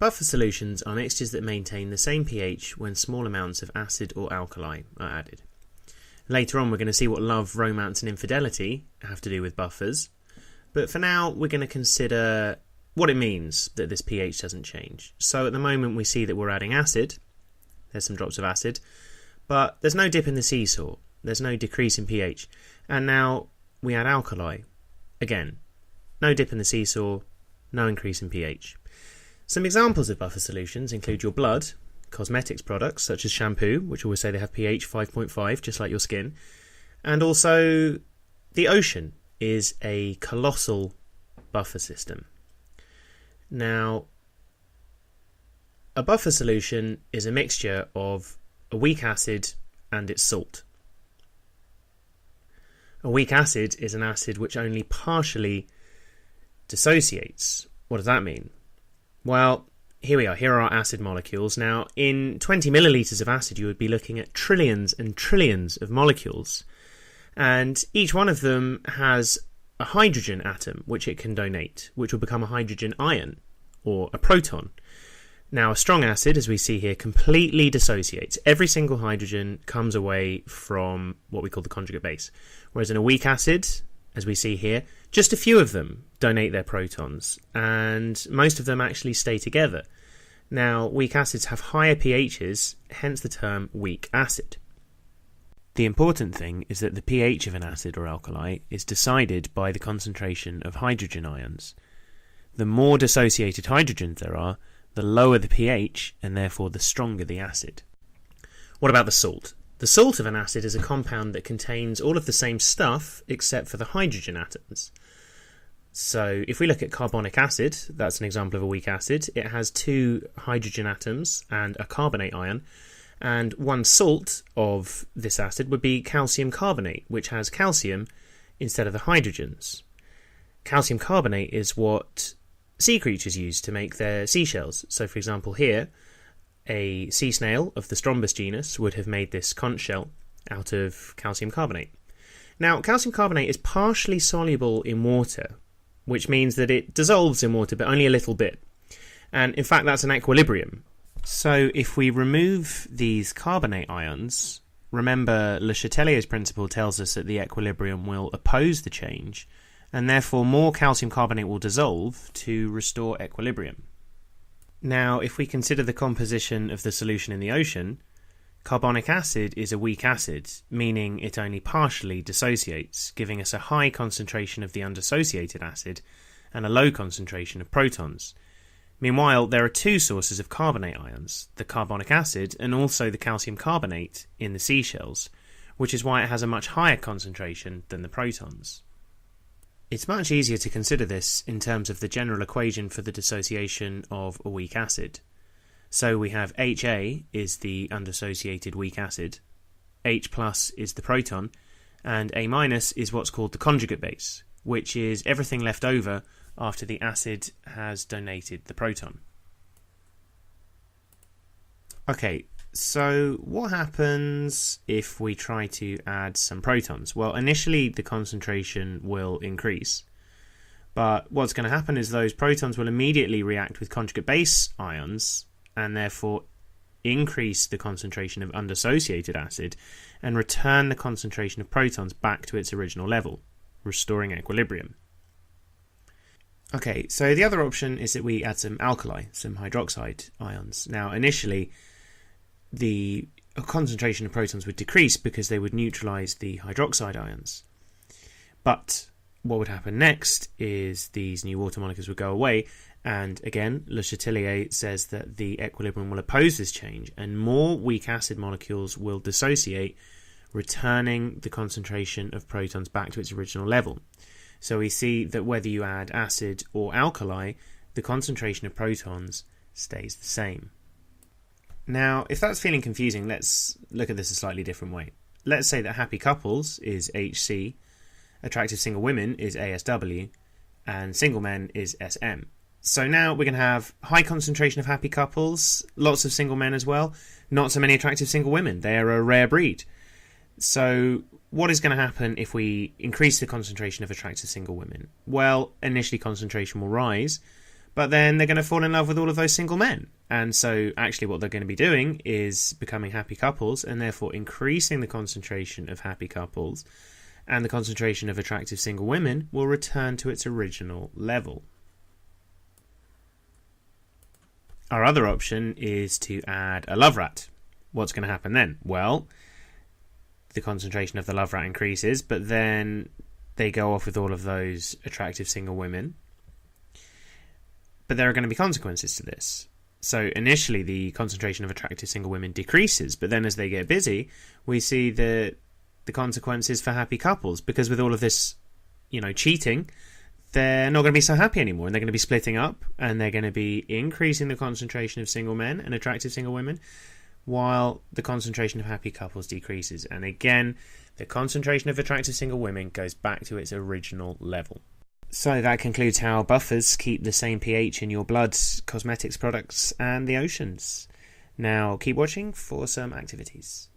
Buffer solutions are mixtures that maintain the same pH when small amounts of acid or alkali are added. Later on we're going to see what love, romance and infidelity have to do with buffers, but for now we're going to consider what it means that this pH doesn't change. So at the moment we see that we're adding acid, there's some drops of acid, but there's no dip in the seesaw, there's no decrease in pH, and now we add alkali, again, no dip in the seesaw, no increase in pH. Some examples of buffer solutions include your blood, cosmetics products such as shampoo, which always say they have pH 5.5, just like your skin, and also the ocean is a colossal buffer system. Now, a buffer solution is a mixture of a weak acid and its salt. A weak acid is an acid which only partially dissociates. What does that mean? Well, here we are. Here are our acid molecules. Now, in 20 millilitres of acid, you would be looking at trillions and trillions of molecules. And each one of them has a hydrogen atom, which it can donate, which will become a hydrogen ion, or a proton. Now, a strong acid, as we see here, completely dissociates. Every single hydrogen comes away from what we call the conjugate base. Whereas in a weak acid, as we see here, just a few of them donate their protons, and most of them actually stay together. Now, weak acids have higher pHs, hence the term weak acid. The important thing is that the pH of an acid or alkali is decided by the concentration of hydrogen ions. The more dissociated hydrogens there are, the lower the pH, and therefore the stronger the acid. What about the salt? The salt of an acid is a compound that contains all of the same stuff except for the hydrogen atoms. So if we look at carbonic acid, that's an example of a weak acid. It has 2 hydrogen atoms and a carbonate ion, and one salt of this acid would be calcium carbonate, which has calcium instead of the hydrogens. Calcium carbonate is what sea creatures use to make their seashells. So for example here, a sea snail of the Strombus genus would have made this conch shell out of calcium carbonate. Now, calcium carbonate is partially soluble in water, which means that it dissolves in water, but only a little bit. And in fact, that's an equilibrium. So if we remove these carbonate ions, remember Le Chatelier's principle tells us that the equilibrium will oppose the change, and therefore more calcium carbonate will dissolve to restore equilibrium. Now, if we consider the composition of the solution in the ocean, carbonic acid is a weak acid, meaning it only partially dissociates, giving us a high concentration of the undissociated acid and a low concentration of protons. Meanwhile, there are 2 sources of carbonate ions, the carbonic acid and also the calcium carbonate in the seashells, which is why it has a much higher concentration than the protons. It's much easier to consider this in terms of the general equation for the dissociation of a weak acid. So we have Ha is the undissociated weak acid, H plus is the proton, and A minus is what's called the conjugate base, which is everything left over after the acid has donated the proton. Okay, so what happens if we try to add some protons? Well, initially the concentration will increase, but what's going to happen is those protons will immediately react with conjugate base ions and therefore increase the concentration of undissociated acid and return the concentration of protons back to its original level, restoring equilibrium. Okay, so the other option is that we add some alkali, some hydroxide ions. Now, initially, the concentration of protons would decrease because they would neutralize the hydroxide ions. But what would happen next is these new water molecules would go away, and again, Le Chatelier says that the equilibrium will oppose this change, and more weak acid molecules will dissociate, returning the concentration of protons back to its original level. So we see that whether you add acid or alkali, the concentration of protons stays the same. Now, if that's feeling confusing, let's look at this a slightly different way. Let's say that happy couples is HC, attractive single women is ASW, and single men is SM. So now we're going to have high concentration of happy couples, lots of single men as well, not so many attractive single women. They are a rare breed. So what is going to happen if we increase the concentration of attractive single women? Well, initially concentration will rise, But then they're going to fall in love with all of those single men. And so actually what they're going to be doing is becoming happy couples, and therefore increasing the concentration of happy couples, and the concentration of attractive single women will return to its original level. Our other option is to add a love rat. What's going to happen then? Well, the concentration of the love rat increases, but then they go off with all of those attractive single women. But there are going to be consequences to this. So initially the concentration of attractive single women decreases, but then as they get busy, we see the consequences for happy couples, because with all of this, cheating, they're not going to be so happy anymore, and they're going to be splitting up, and they're going to be increasing the concentration of single men and attractive single women, while the concentration of happy couples decreases. And again, the concentration of attractive single women goes back to its original level. So that concludes how buffers keep the same pH in your blood, cosmetics products, and the oceans. Now keep watching for some activities.